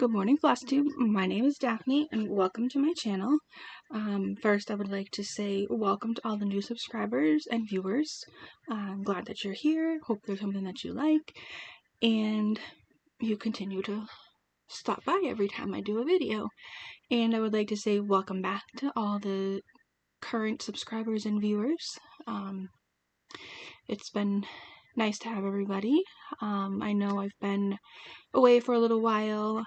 Good morning, Flosstube. My name is Daphne, and welcome to my channel. First, I would like to say welcome to all the new subscribers and viewers. I'm glad that you're here. Hope there's something that you like, and you continue to stop by every time I do a video. And I would like to say welcome back to all the current subscribers and viewers. It's been nice to have everybody. I know I've been away for a little while.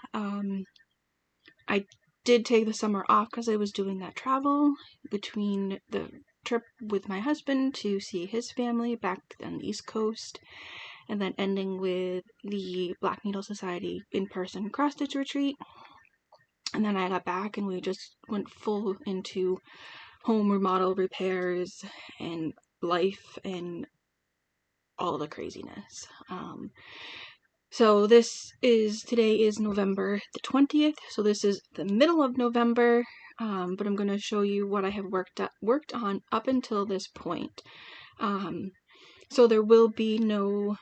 I did take the summer off because I was doing that travel between the trip with my husband to see his family back on the East Coast, and then ending with the Black Needle Society in-person cross-stitch retreat. And then I got back and we just went full into home remodel repairs and life and all the craziness. So today is November the 20th, so this is the middle of November, but I'm going to show you what I have worked on up until this point. So there will be no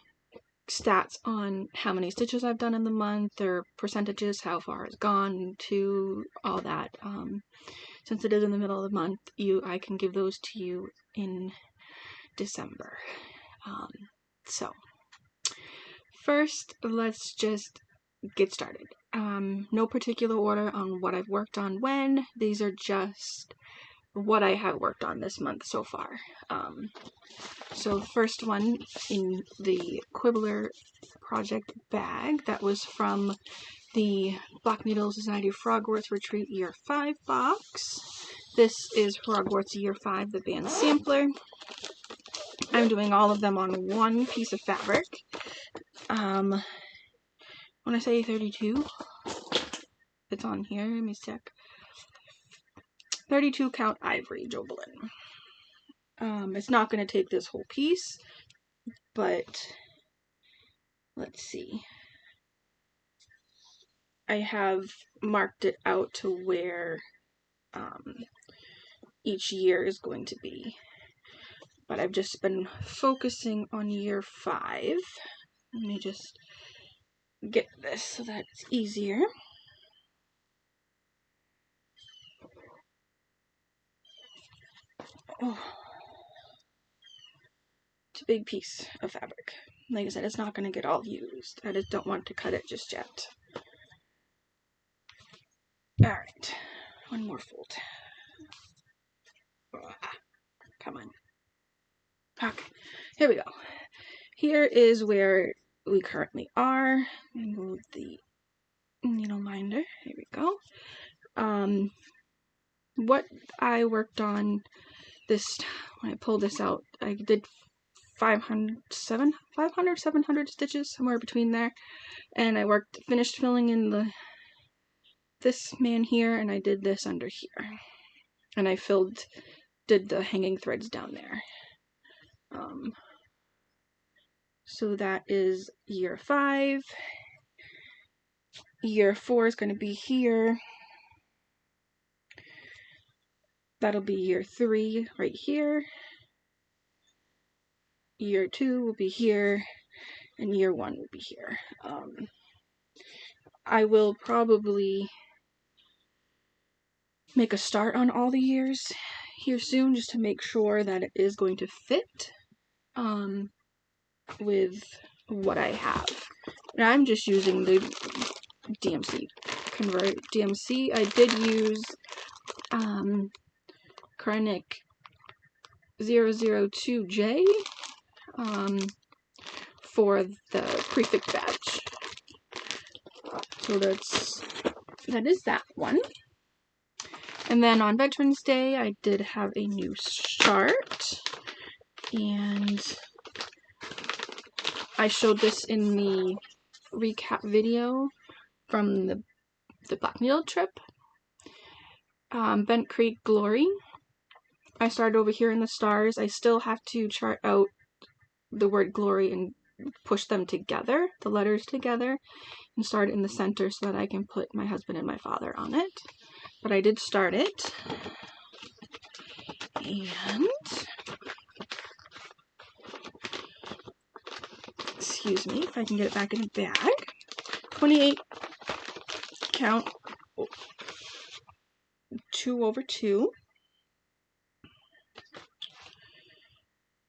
stats on how many stitches I've done in the month, or percentages, how far it's gone to, all that. Since it is in the middle of the month, I can give those to you in December. So first, let's just get started. No particular order on what I've worked on when. These are just what I have worked on this month so far. So the first one in the Quibbler project bag, that was from the Black Needle Society Frogworth Retreat Year 5 box. This is Frogworth's Year 5, the band sampler. I'm doing all of them on one piece of fabric. When I say 32, it's on here, let me check. 32 count ivory Jobelin. It's not going to take this whole piece, but let's see. I have marked it out to where each year is going to be, but I've just been focusing on year 5. Let me just get this so that it's easier. Oh, it's a big piece of fabric. Like I said, it's not going to get all used. I just don't want to cut it just yet. Alright, one more fold. Come on. Okay, here we go. Here is where we currently are. Move the needle minder. Here we go. What I worked on when I pulled this out, I did 500, 700 stitches, somewhere between there. And I finished filling in this man here, and I did this under here. And I did the hanging threads down there. So that is year 5. Year 4 is going to be here. That'll be year 3 right here. Year 2 will be here, and year 1 will be here. I will probably make a start on all the years here soon, just to make sure that it is going to fit with what I have. And I'm just using the DMC convert DMC. I did use Krennic 002J for the prefix badge. So that is that one. And then on Veterans Day, I did have a new start, and I showed this in the recap video from the Black Needle trip. Bent Creek Glory. I started over here in the stars. I still have to chart out the word glory and push them together, the letters together, and start it in the center so that I can put my husband and my father on it. But I did start it. And excuse me if I can get it back in the bag. 28 count 2/2.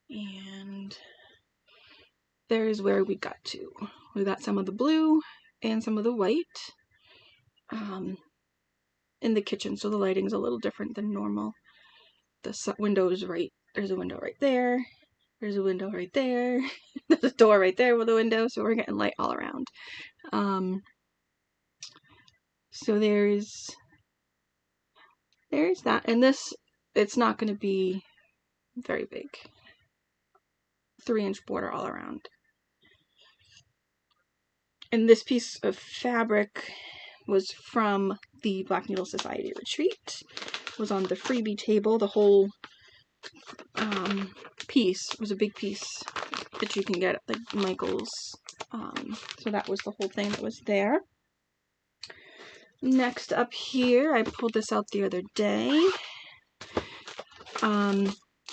And there's where we got to. We got some of the blue and some of the white in the kitchen, so the lighting's a little different than normal. The window's right, there's a window right there, there's a window right there, there's a door right there with a window, so we're getting light all around. So there's that, and this, it's not going to be very big. 3-inch border all around. And this piece of fabric was from the Black Needle Society retreat. It was on the freebie table. The whole piece was a big piece that you can get at like Michael's. So that was the whole thing that was there. Next up here, I pulled this out the other day.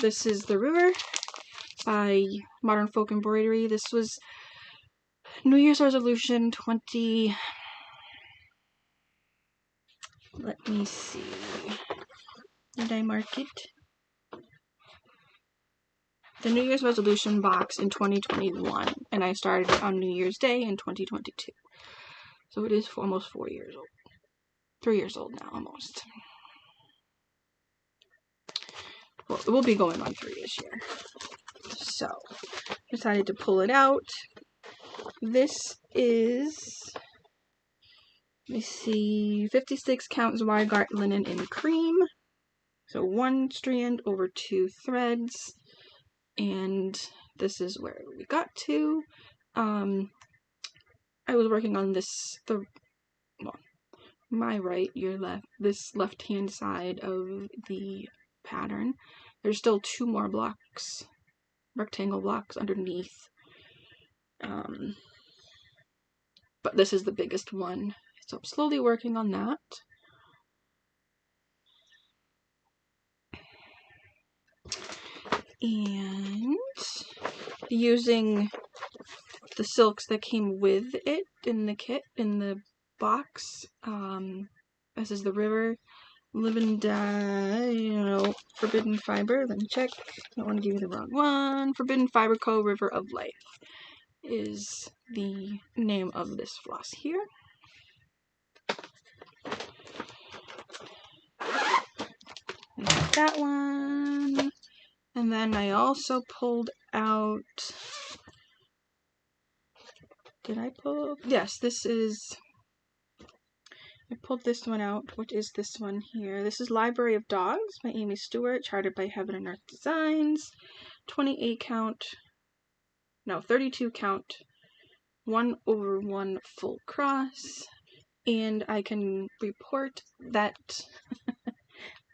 This is The River by Modern Folk Embroidery. This was New Year's resolution 20... Let me see. Did I mark it? The New Year's resolution box in 2021, and I started it on New Year's Day in 2022. So it is almost 4 years old. 3 years old now, almost. Well, it will be going on 3 this year. So, decided to pull it out. This is, let me see, 56 count Zweigart linen in cream. So 1 strand over 2 threads. And this is where we got to. I was working on this, my right, your left, this left-hand side of the pattern. There's still 2 more blocks, rectangle blocks underneath. But this is the biggest one. So I'm slowly working on that. And using the silks that came with it in the kit, in the box. This is The River, Live and Die, Forbidden Fiber. Let me check. I don't want to give you the wrong one. Forbidden Fiber Co. River of Life is the name of this floss here. That one. And then I also pulled out, did I pull? Yes, this is, I pulled this one out, which is this one here. This is Library of Dogs by Amy Stewart, charted by Heaven and Earth Designs. 32 count, 1/1 full cross. And I can report that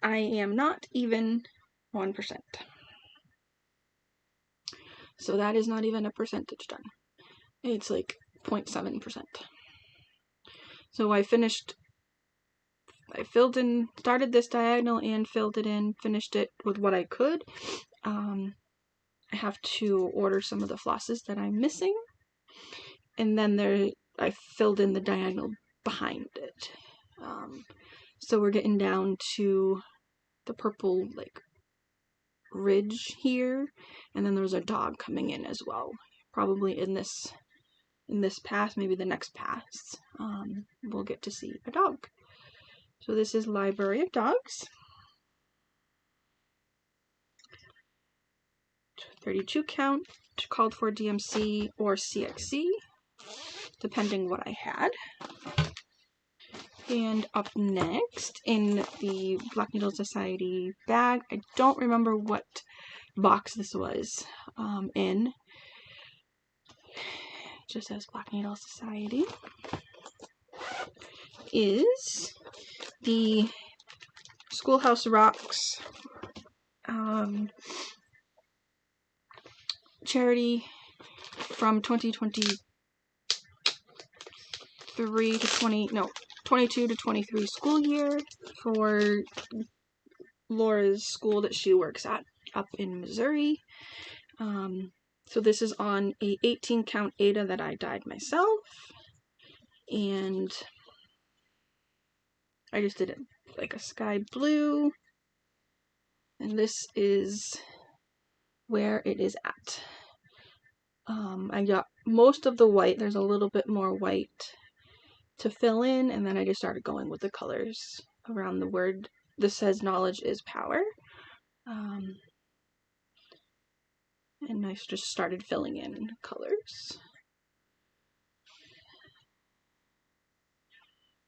I am not even 1%. So that is not even a percentage done. It's like 0.7%. So I filled in, started this diagonal and filled it in, finished it with what I could. I have to order some of the flosses that I'm missing. And then I filled in the diagonal behind it. So we're getting down to the purple, like, ridge here, and then there's a dog coming in as well, probably in this pass, maybe the next pass, we'll get to see a dog. So this is Library of Dogs. 32 count, called for DMC or CXC, depending what I had. And up next, in the Black Needle Society bag, I don't remember what box this was in. It just says Black Needle Society. Is the Schoolhouse Rocks charity from 2023 to 22 to 23 school year for Laura's school that she works at up in Missouri. So this is on a 18 count Aida that I dyed myself, and I just did it like a sky blue, and this is where it is at. I got most of the white. There's a little bit more white to fill in, and then I just started going with the colors around the word. This says knowledge is power. And I just started filling in colors.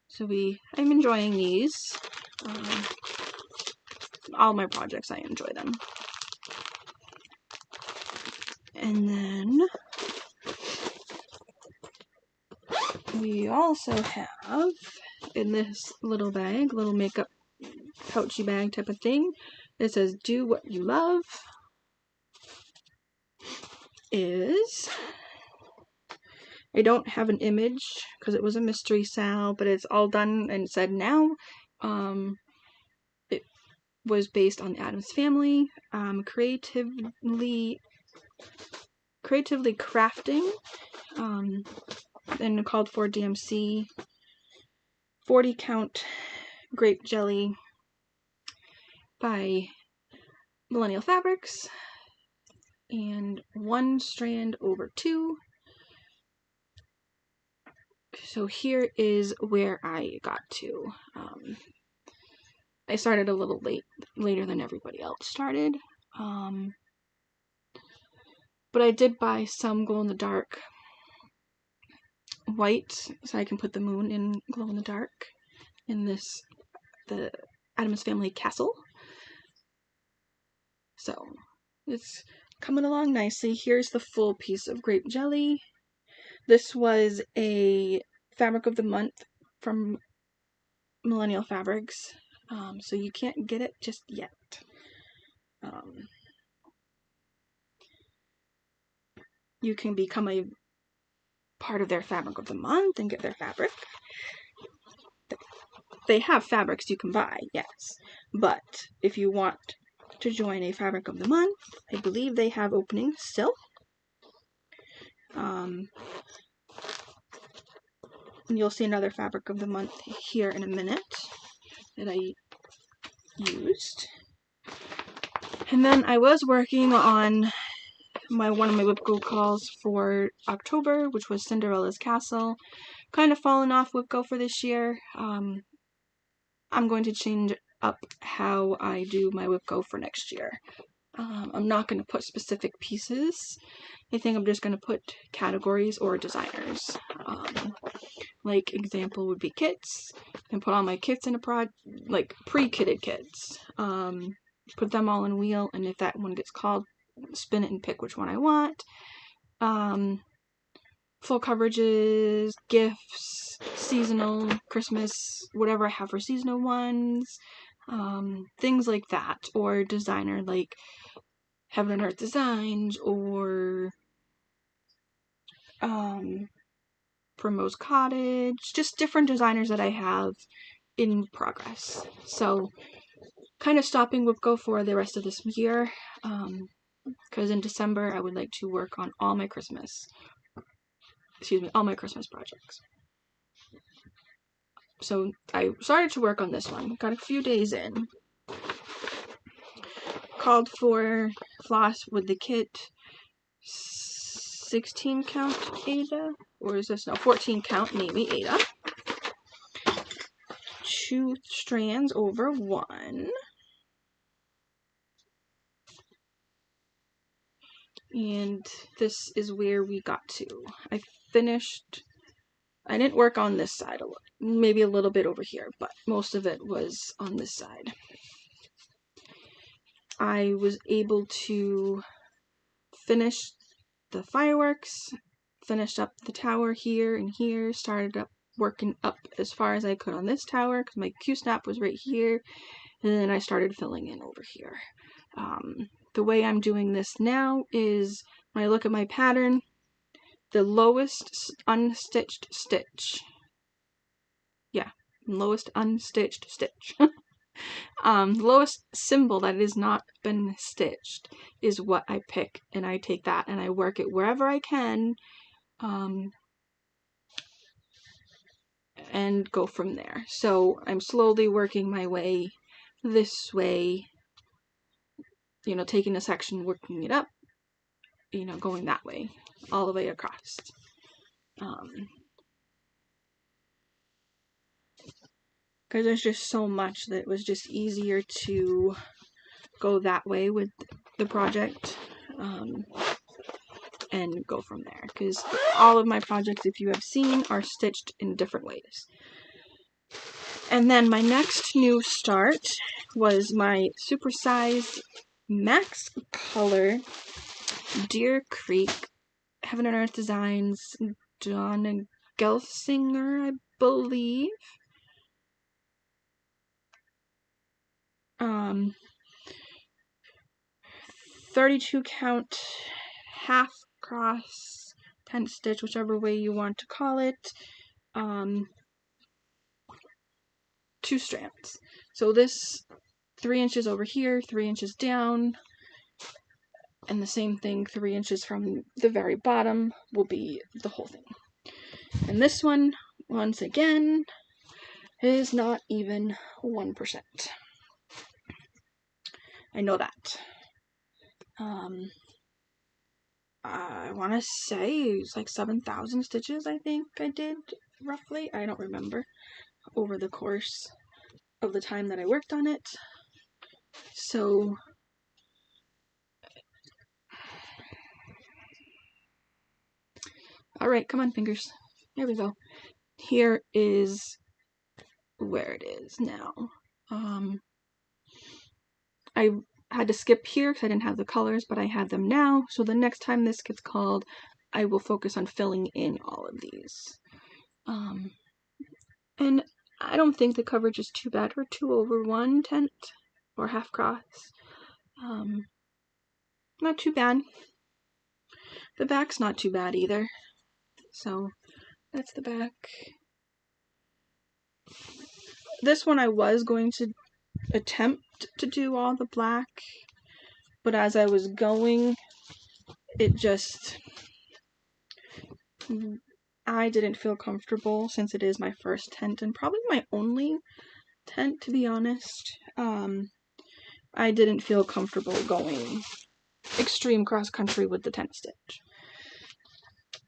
So I'm enjoying these. All my projects, I enjoy them. And then we also have in this little bag, little makeup pouchy bag type of thing, it says do what you love. I don't have an image because it was a mystery sale, but it's all done and said now. It was based on the Addams Family. Creatively crafting, and called for DMC 40 count grape jelly by Millennial Fabrics, and 1 strand over 2. So here is where I got to. I started a little later than everybody else started. But I did buy some glow-in-the-dark white, so I can put the moon in glow-in-the-dark in the Addams Family castle. So it's coming along nicely. Here's the full piece of grape jelly. This was a fabric of the month from Millennial Fabrics, so you can't get it just yet. You can become a part of their fabric of the month and get their fabric. They have fabrics you can buy, yes, but if you want to join a fabric of the month, I believe they have openings still. And you'll see another fabric of the month here in a minute that I used. And then I was working on one of my WIPGO calls for October, which was Cinderella's Castle. Kind of fallen off WIPGO for this year. I'm going to change up how I do my WIPGO for next year. I'm not going to put specific pieces. I think I'm just going to put categories or designers. Like example would be kits, and put all my kits in a like pre-kitted kits. Put them all in a wheel, and if that one gets called, spin it and pick which one I want. Full coverages, gifts, seasonal, Christmas, whatever I have for seasonal ones, things like that, or designer like Heaven and Earth Designs, or Primrose Cottage, just different designers that I have in progress. So kind of stopping WIPGO for the rest of this year, because in December I would like to work on all my Christmas projects. So I started to work on this one, got a few days in. Called for floss with the kit 16 count Ada, or is this, no, 14 count Navy Ada. 2 strands over 1. And this is where we got to. I didn't work on this side a lot, maybe a little bit over here, but most of it was on this side. I was able to finish the fireworks, finished up the tower here and here, started up working up as far as I could on this tower because my Q-snap was right here, and then I started filling in over here. The way I'm doing this now is when I look at my pattern, the lowest unstitched stitch. Yeah, lowest unstitched stitch. The lowest symbol that has not been stitched is what I pick, and I take that and I work it wherever I can. and go from there. So I'm slowly working my way this way, you know, taking a section, working it up, you know, going that way, all the way across. Because there's just so much that it was just easier to go that way with the project, and go from there. Because all of my projects, if you have seen, are stitched in different ways. And then my next new start was my supersized max color Deer Creek Heaven and Earth Designs Donna Gelsinger, I believe. 32 count half cross tent stitch, whichever way you want to call it. 2 strands. So this 3 inches over here, 3 inches down, and the same thing 3 inches from the very bottom will be the whole thing. And this one, once again, is not even 1%. I know that. I want to say it's like 7,000 stitches, I think I did, roughly. I don't remember, over the course of the time that I worked on it. So, alright, come on, fingers. Here we go. Here is where it is now. I had to skip here because I didn't have the colors, but I have them now. So the next time this gets called, I will focus on filling in all of these. And I don't think the coverage is too bad for 2/1 tent or half cross. Not too bad. The back's not too bad either. So that's the back. This one I was going to attempt to do all the black, but as I was going, it just, I didn't feel comfortable, since it is my first tent and probably my only tent, to be honest. I didn't feel comfortable going extreme cross country with the tent stitch.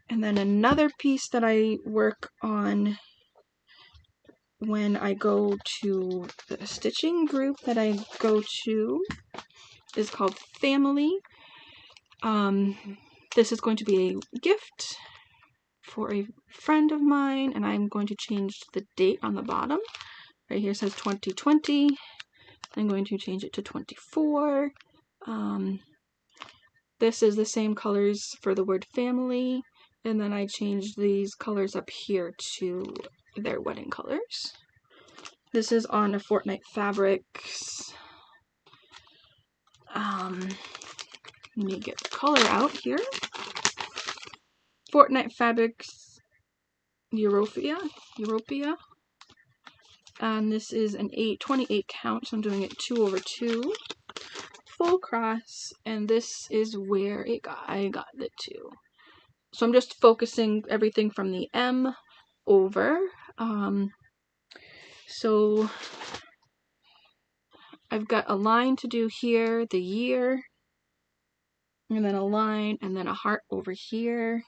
And then another piece that I work on when I go to the stitching group that I go to is called Family. This is going to be a gift for a friend of mine, and I'm going to change the date on the bottom. Right here says 2020. I'm going to change it to 24. This is the same colors for the word family, and then I changed these colors up here to their wedding colors. This is on a Fortnite Fabrics. Let me get the color out here. Fortnite Fabrics Europea. And this is an 28 count, so I'm doing it 2/2. Full cross, and this is where I got the 2. So I'm just focusing everything from the M over. So I've got a line to do here, the year, and then a line, and then a heart over here,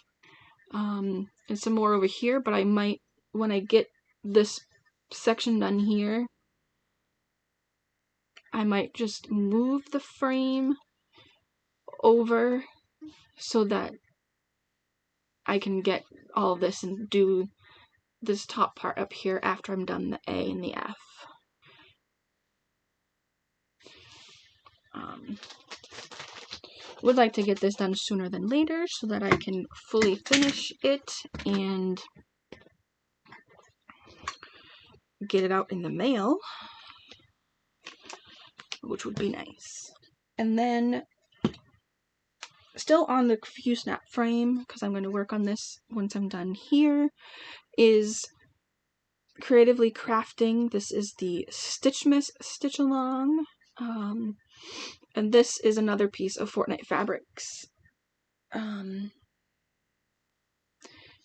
and some more over here, but I might, when I get this section done here, I might just move the frame over so that I can get all of this and do this top part up here after I'm done the A and the F. Would like to get this done sooner than later so that I can fully finish it and get it out in the mail, which would be nice. And then, still on the Q-snap frame, because I'm going to work on this once I'm done here, is Creatively Crafting. This is the Stitchmas Stitch Along. And this is another piece of Fortnite Fabrics.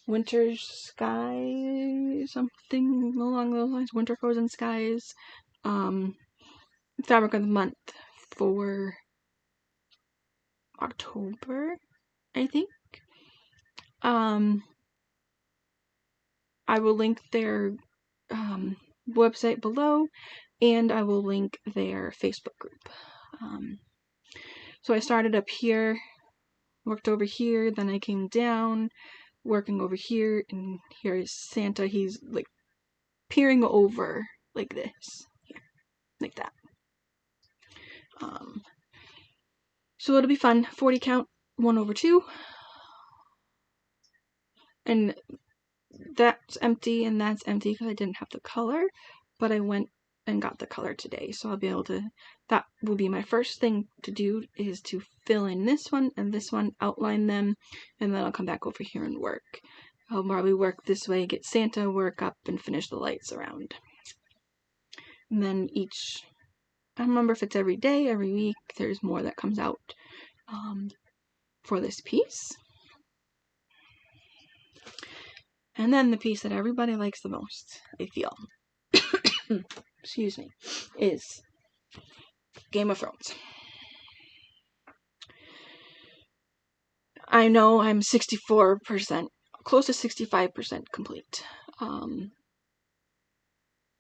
Winter Sky, something along those lines. Winter Frozen Skies. Fabric of the month for October, I think. I will link their website below, and I will link their Facebook group. So I started up here, worked over here, then I came down, working over here, and here is Santa. He's like peering over like this, here, like that. So it'll be fun. 40 count, 1/2, and that's empty and that's empty because I didn't have the color, but I went and got the color today, so I'll be able to, that will be my first thing to do, is to fill in this one and this one, outline them, and then I'll come back over here and work. I'll probably work this way, get Santa, work up, and finish the lights around. And then each, I don't remember if it's every day, every week, there's more that comes out for this piece. And then the piece that everybody likes the most, I feel, excuse me, is Game of Thrones. I know I'm 64%, close to 65% complete.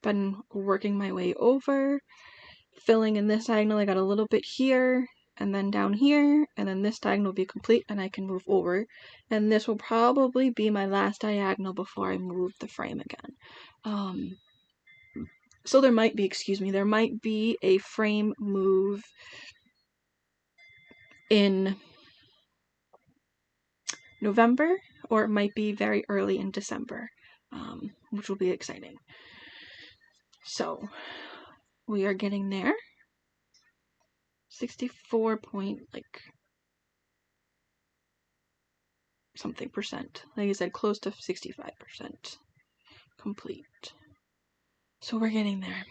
Been working my way over, filling in this diagonal. I got a little bit here, and then down here, and then this diagonal will be complete, and I can move over. And this will probably be my last diagonal before I move the frame again. So there might be a frame move in November, or it might be very early in December, which will be exciting. So we are getting there. 64 point something percent. Like I said, close to 65% complete. So we're getting there. A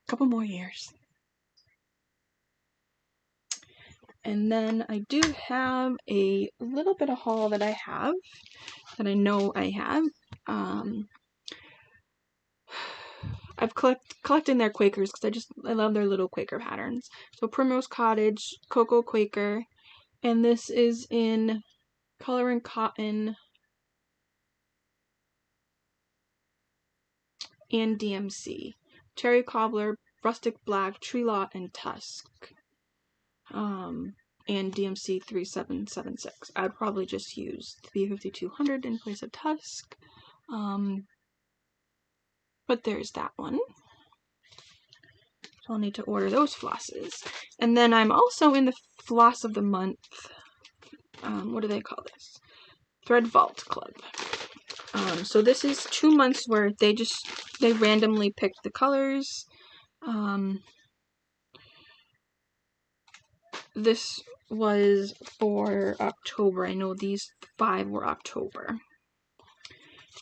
couple more years. And then I do have a little bit of haul that I know I have. I've collecting their Quakers because I love their little Quaker patterns. So Primrose Cottage, Cocoa Quaker, and this is in Color and Cotton and DMC. Cherry Cobbler, Rustic Black, Tree Lot, and Tusk. And DMC 3776. I'd probably just use the B5200 in place of Tusk. But there's that one. So I'll need to order those flosses. And then I'm also in the floss of the month. What do they call this? Thread Vault Club. So this is 2 months worth. They randomly picked the colors. This was for October. I know these 5 were October.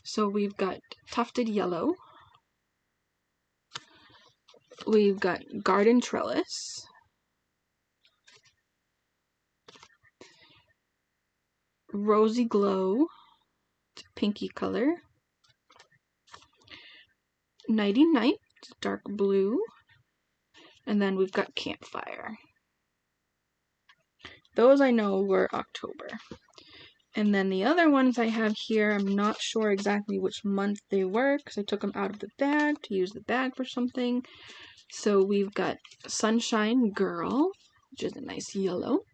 So we've got Tufted Yellow. We've got Garden Trellis. Rosy Glow. It's a pinky color. Nighty Night. Dark blue. And then we've got Campfire. Those I know were October. And then the other ones I have here, I'm not sure exactly which month they were because I took them out of the bag to use the bag for something. So we've got Sunshine Girl, which is a nice yellow.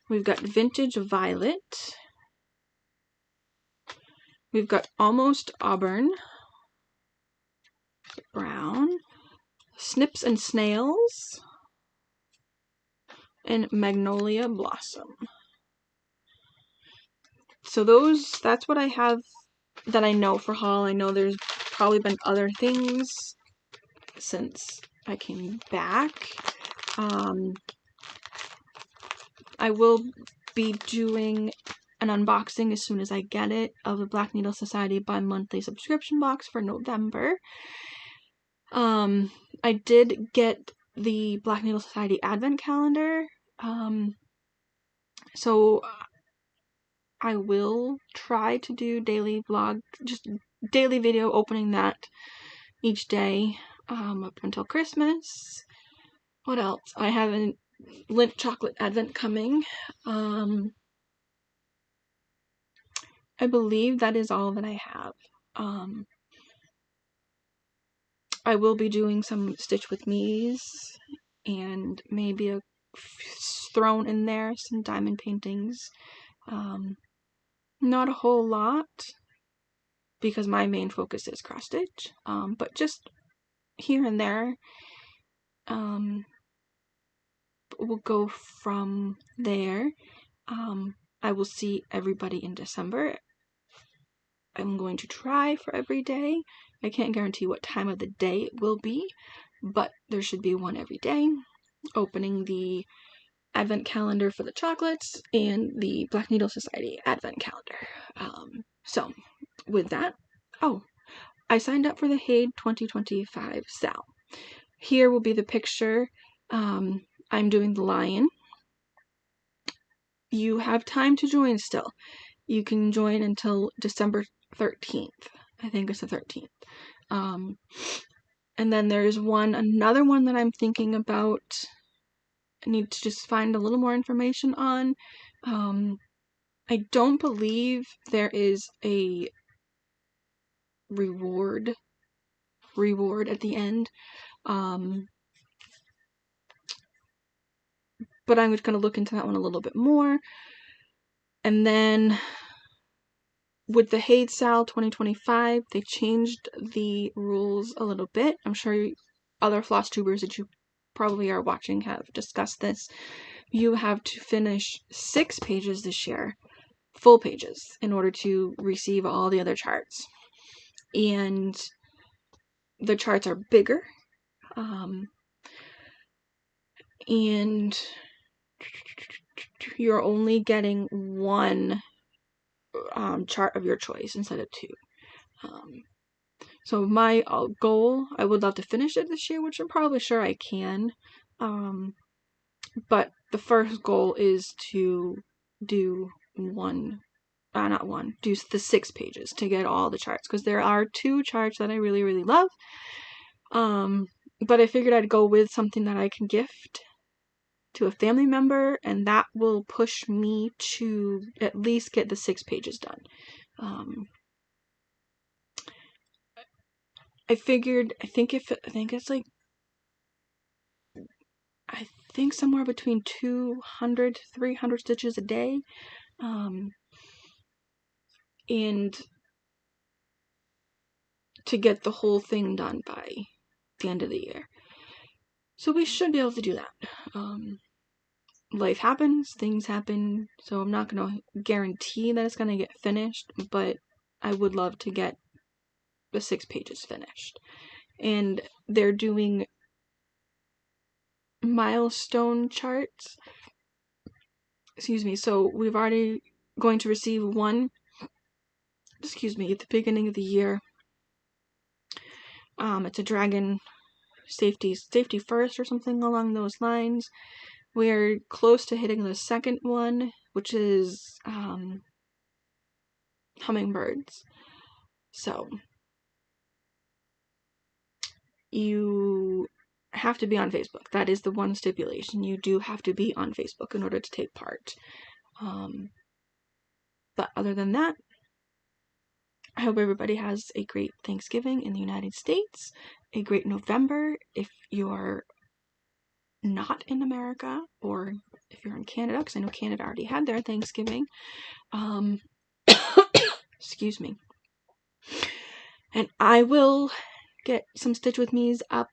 We've got Vintage Violet. We've got Almost Auburn, brown. Snips and Snails, and Magnolia Blossom. So that's what I have that I know for haul. I know there's probably been other things since I came back. I will be doing an unboxing as soon as I get it of the Black Needle Society bi-monthly subscription box for November. I did get the Black Needle Society Advent Calendar. So I will try to do daily vlog, just daily video opening that each day up until Christmas. What else? I have a Lindt chocolate advent coming. I believe that is all that I have. I will be doing some Stitch with Me's and maybe thrown in there some diamond paintings. Not a whole lot because my main focus is cross stitch, but just here and there. We'll go from there. I will see everybody in December. I'm going to try for every day. I can't guarantee what time of the day it will be, but there should be one every day. Opening the advent calendar for the chocolates and the Black Needle Society advent calendar. So with that, I signed up for the Haid 2025 sale. Here will be the picture. I'm doing the lion. You have time to join still. You can join until December 13th. I think it's the 13th. And then there's another one that I'm thinking about. I need to just find a little more information on. I don't believe there is a reward at the end. But I'm just going to look into that one a little bit more. And then with the Haid Sal 2025, they changed the rules a little bit. I'm sure other Flosstubers that you probably are watching have discussed this. You have to finish 6 pages this year, full pages, in order to receive all the other charts. And the charts are bigger. And you're only getting one chart of your choice instead of 2. So my goal, I would love to finish it this year, which I'm probably sure I can. But the first goal is to do do the 6 pages to get all the charts, because there are 2 charts that I really, really love. But I figured I'd go with something that I can gift to a family member, and that will push me to at least get the 6 pages done. I think somewhere between 200 to 300 stitches a day. And to get the whole thing done by the end of the year. So we should be able to do that. Life happens, things happen, so I'm not going to guarantee that it's going to get finished, but I would love to get the 6 pages finished. And they're doing milestone charts. So we've already going to receive one, at the beginning of the year. It's a dragon safety first or something along those lines. We're close to hitting the second one, which is hummingbirds. So you have to be on Facebook. That is the one stipulation. You do have to be on Facebook in order to take part. But other than that, I hope everybody has a great Thanksgiving in the United States, a great November if you're not in America, or if you're in Canada, because I know Canada already had their Thanksgiving. Excuse me. And I will get some Stitch with Me's up,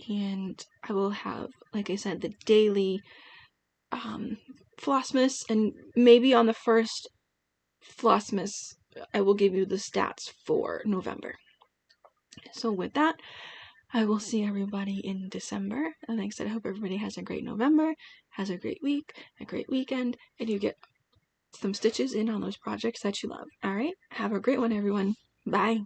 and I will have, like I said, the daily Flossmas, and maybe on the first Flossmas I will give you the stats for November. So with that, I will see everybody in December. And like I said, I hope everybody has a great November, has a great week, a great weekend, and you get some stitches in on those projects that you love. Alright? Have a great one, everyone. Bye.